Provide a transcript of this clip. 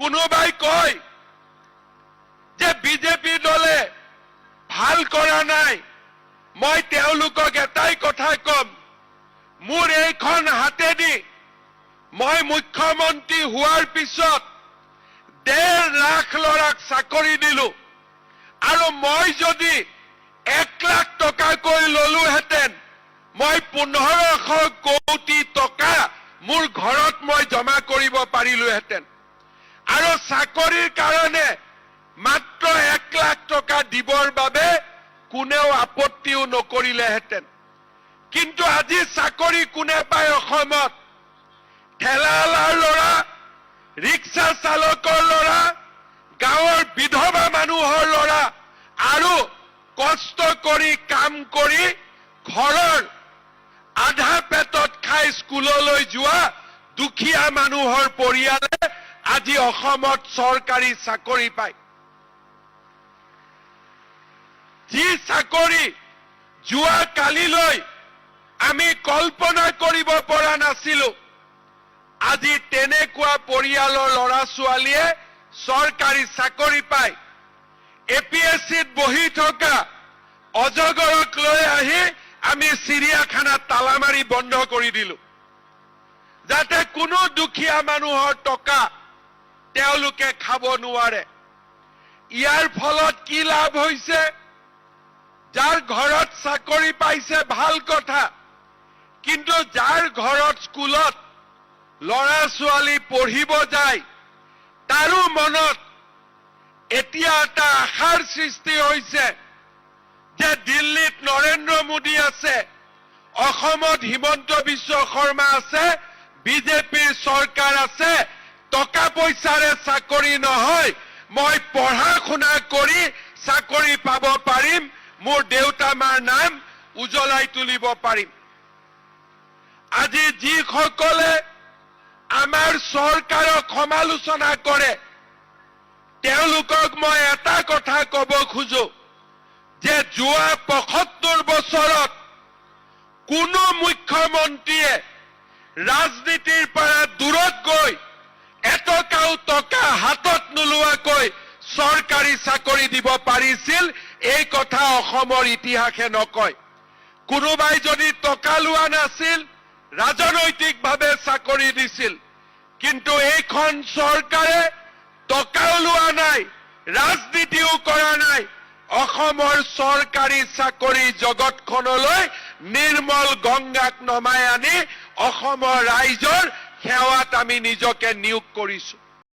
কোনোবাই কয় যে বিজেপি দলে ভাল কৰা নাই, মই তেওঁলোকক এটাই কথা কম, মোৰ এইখন হাতেদি মই মুখ্যমন্ত্ৰী হোৱাৰ পিছত 1.5 লাখ ল'ৰাক চাকৰি দিলো, আৰু মই যদি 1 লাখ টকাকৈ ললোহেঁতেন মই 1500 কোটি টকা মোৰ ঘৰত মই জমা কৰিব পাৰিলোহেঁতেন, আৰু চাকৰিৰ কাৰণে মাত্ৰ 1 লাখ টকা দিবৰ বাবে কোনেও আপত্তিও নকৰিলেহেঁতেন। কিন্তু আজি চাকৰি কোনে পায় অসমত? ঠেলাৱালাৰ ল'ৰা, ৰিক্সা চালকৰ ল'ৰা, গাঁৱৰ বিধৱা মানুহৰ ল'ৰা, আৰু কষ্ট কৰি কাম কৰি ঘৰৰ আধা পেটত খাই স্কুললৈ যোৱা দুখীয়া মানুহৰ পৰিয়ালে আজি অসমত চৰকাৰী চাকৰি পায়। যি চাকৰি যোৱা কালিলৈ আমি কল্পনা কৰিব পৰা নাছিলো, আজি তেনেকুৱা পৰিয়ালৰ ল'ৰা ছোৱালীয়ে চৰকাৰী চাকৰি পায়। APSCত বহি থকা অজগৰক লৈ আহি আমি চিৰিয়াখানাত তালা মাৰি বন্ধ কৰি দিলো, যাতে কোনো দুখীয়া মানুহৰ টকা তেওঁলোকে খাব নোৱাৰে। ইয়াৰ ফলত কি লাভ হৈছে? যাৰ ঘৰত চাকৰি পাইছে ভাল কথা, কিন্তু যাৰ ঘৰত স্কুলত ল'ৰা ছোৱালী পঢ়িব যায় তাৰো মনত এতিয়া এটা আশাৰ সৃষ্টি হৈছে যে দিল্লীত নৰেন্দ্ৰ মোদী আছে, অসমত হিমন্ত বিশ্ব শৰ্মা আছে, বিজেপিৰ চৰকাৰ আছে, টকা পইচাৰে চাকৰি নহয়, মই পঢ়া শুনা কৰি চাকৰি পাব পাৰিম, মোৰ দেউতা মাৰ নাম উজ্বলাই তুলিব পাৰিম। আজি যিসকলে আমাৰ চৰকাৰক সমালোচনা কৰে তেওঁলোকক মই এটা কথা কব খোজো যে যোৱা 75 বছৰত কোনো মুখ্যমন্ত্ৰীয়ে ৰাজনীতিৰ পৰা দূৰত গৈ এটকাও টকা হাতত নোলোৱাকৈ চৰকাৰী চাকৰি দিব পাৰিছিল, এই কথা অসমৰ ইতিহাসে নকয়। কোনোবাই যদি টকা লোৱা নাছিল, ৰাজনৈতিকভাৱে চাকৰি দিছিল, কিন্তু এইখন চৰকাৰে টকাও লোৱা নাই, ৰাজনীতিও কৰা নাই, অসমৰ চৰকাৰী চাকৰি জগতখনলৈ নিৰ্মল গংগাক নমাই আনি অসমৰ ৰাইজৰ সেৱাত আমি নিজকে নিয়োগ কৰিছো।